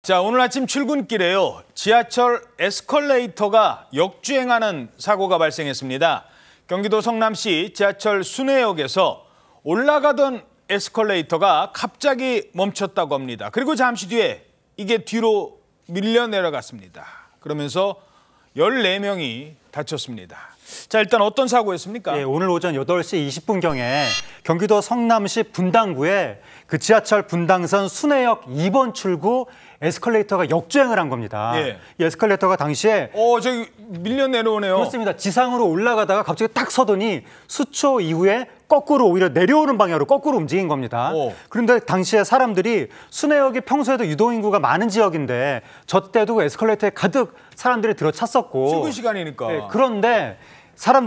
자, 오늘 아침 출근길에요. 지하철 에스컬레이터가 역주행하는 사고가 발생했습니다. 경기도 성남시 지하철 순회역에서 올라가던 에스컬레이터가 갑자기 멈췄다고 합니다. 그리고 잠시 뒤에 이게 뒤로 밀려 내려갔습니다. 그러면서 14명이 다쳤습니다. 자, 일단 어떤 사고였습니까? 예, 오늘 오전 8시 20분경에 경기도 성남시 분당구에 그 지하철 분당선 순회역 2번 출구 에스컬레이터가 역주행을 한 겁니다. 예. 이 에스컬레이터가 당시에 저기 밀려 내려오네요. 그렇습니다. 지상으로 올라가다가 갑자기 딱 서더니 수초 이후에 거꾸로 오히려 내려오는 방향으로 거꾸로 움직인 겁니다. 그런데 당시에 사람들이 순회역이 평소에도 유동인구가 많은 지역인데 저 때도 에스컬레이터에 가득 사람들이 들어찼었고 출근 시간이니까. 예, 그런데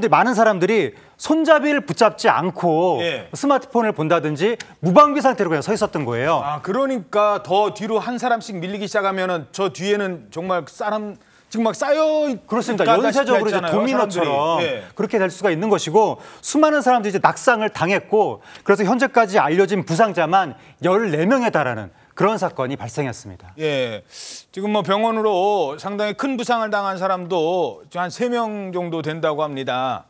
많은 사람들이 손잡이를 붙잡지 않고 스마트폰을 본다든지 무방비 상태로 그냥 서 있었던 거예요. 아, 그러니까 더 뒤로 한 사람씩 밀리기 시작하면은 저 뒤에는 정말 사람 지금 막 쌓여 그렇습니다. 연쇄적으로 이제 도미노처럼 그렇게 될 수가 있는 것이고 수많은 사람들이 이제 낙상을 당했고 그래서 현재까지 알려진 부상자만 14명에 달하는 그런 사건이 발생했습니다. 예, 지금 뭐 병원으로 상당히 큰 부상을 당한 사람도 한 3명 정도 된다고 합니다.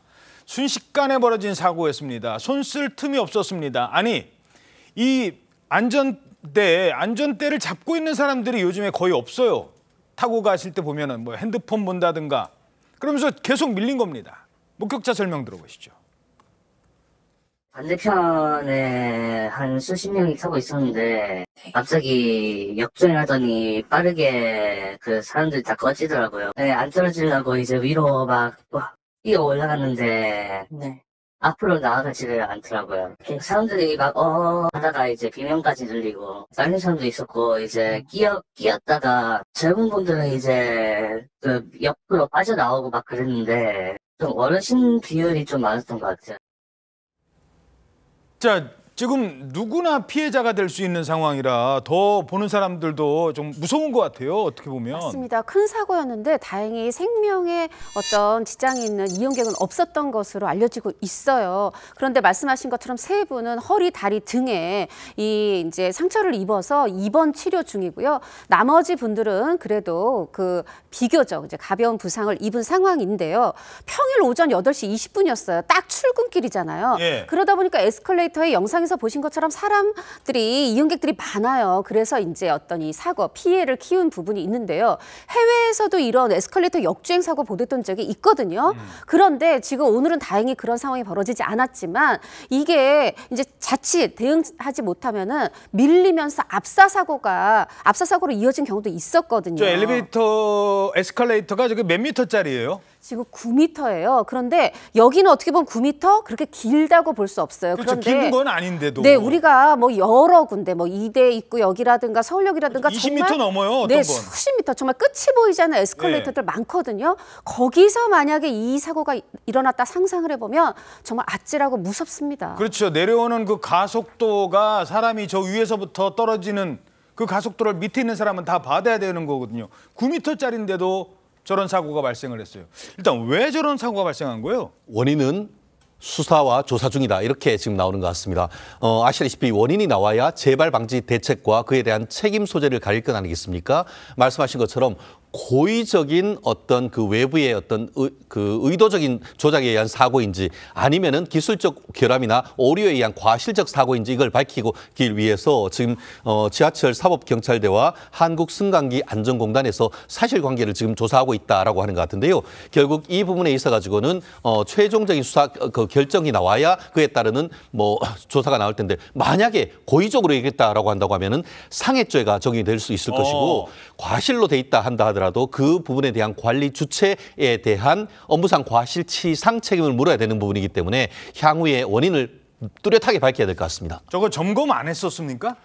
순식간에 벌어진 사고였습니다. 손 쓸 틈이 없었습니다. 아니, 이 안전대를 잡고 있는 사람들이 요즘에 거의 없어요. 타고 가실 때 보면은 뭐 핸드폰 본다든가 그러면서 계속 밀린 겁니다. 목격자 설명 들어보시죠. 반대편에 한 수십 명이 타고 있었는데 갑자기 역주행하더니 빠르게 그 사람들이 다 꺼지더라고요. 네, 안 떨어지려고 이제 위로 막 뛰어 올라갔는데 앞으로 나아가지를 않더라고요. 사람들이 막 하다가 이제 비명까지 들리고 다른 사람도 있었고 이제 끼었다가 젊은 분들은 이제 그 옆으로 빠져나오고 막 그랬는데 좀 어르신 비율이 좀 많았던 것 같아요. 자, 지금 누구나 피해자가 될 수 있는 상황이라 더 보는 사람들도 좀 무서운 것 같아요. 어떻게 보면. 맞습니다. 큰 사고였는데 다행히 생명에 어떤 지장이 있는 이용객은 없었던 것으로 알려지고 있어요. 그런데 말씀하신 것처럼 3분은 허리, 다리 등에 이제 상처를 입어서 입원 치료 중이고요. 나머지 분들은 그래도 그 비교적 이제 가벼운 부상을 입은 상황인데요. 평일 오전 8시 20분이었어요. 딱 출근길이잖아요. 그러다 보니까 에스컬레이터의 영상에서 보신 것처럼 사람들이 이용객들이 많아요. 그래서 이제 어떤 이 사고 피해를 키운 부분이 있는데요. 해외에서도 이런 에스컬레이터 역주행 사고 보도했던 적이 있거든요. 그런데 지금 오늘은 다행히 그런 상황이 벌어지지 않았지만 이게 이제 자칫 대응하지 못하면은 밀리면서 압사 사고로 이어진 경우도 있었거든요. 저 에스컬레이터가 저게 몇 미터짜리예요? 지금 9m예요. 그런데 여기는 어떻게 보면 9m 그렇게 길다고 볼 수 없어요. 그렇죠. 그런데 긴 건 아닌데도. 네, 우리가 뭐 여러 군데 뭐 이대 입구역이라든가 서울역이라든가 20m 넘어요. 어떤 네, 건. 수십 미터 정말 끝이 보이지 않는 에스컬레이터들 많거든요. 거기서 만약에 이 사고가 일어났다 상상을 해보면 정말 아찔하고 무섭습니다. 그렇죠. 내려오는 그 가속도가 사람이 저 위에서부터 떨어지는 그 가속도를 밑에 있는 사람은 다 받아야 되는 거거든요. 9m짜리인데도 저런 사고가 발생을 했어요. 일단 왜 저런 사고가 발생한 거예요? 원인은 수사와 조사 중이다. 이렇게 지금 나오는 것 같습니다. 아시다시피 원인이 나와야 재발 방지 대책과 그에 대한 책임 소재를 가릴 것 아니겠습니까? 말씀하신 것처럼 고의적인 어떤 그 외부의 어떤 의도적인 조작에 의한 사고인지 아니면은 기술적 결함이나 오류에 의한 과실적 사고인지 이걸 밝히기 위해서 지금 지하철 사법경찰대와 한국승강기 안전공단에서 사실관계를 지금 조사하고 있다라고 하는 것 같은데요. 결국 이 부분에 있어 가지고는 최종적인 수사 그 결정이 나와야 그에 따르는 뭐 조사가 나올 텐데 만약에 고의적으로 얘기했다라고 한다고 하면은 상해죄가 적용이 될 수 있을 것이고 과실로 돼 있다 한다 하더라도 그 부분에 대한 관리 주체에 대한 업무상 과실치상 책임을 물어야 되는 부분이기 때문에 향후에 원인을 뚜렷하게 밝혀야 될 것 같습니다. 저거 점검 안 했었습니까?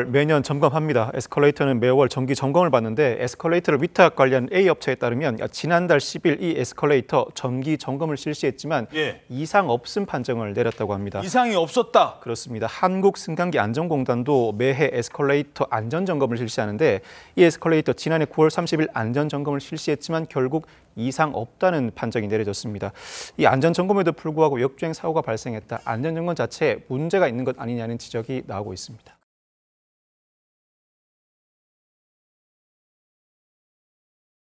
매년 점검합니다. 에스컬레이터는 매월 정기 점검을 받는데 에스컬레이터를 위탁 관리하는 A업체에 따르면 지난달 10일 이 에스컬레이터 정기 점검을 실시했지만 이상 없음 판정을 내렸다고 합니다. 이상이 없었다? 그렇습니다. 한국승강기 안전공단도 매해 에스컬레이터 안전점검을 실시하는데 이 에스컬레이터 지난해 9월 30일 안전점검을 실시했지만 결국 이상 없다는 판정이 내려졌습니다. 이 안전점검에도 불구하고 역주행 사고가 발생했다. 안전점검 자체에 문제가 있는 것 아니냐는 지적이 나오고 있습니다.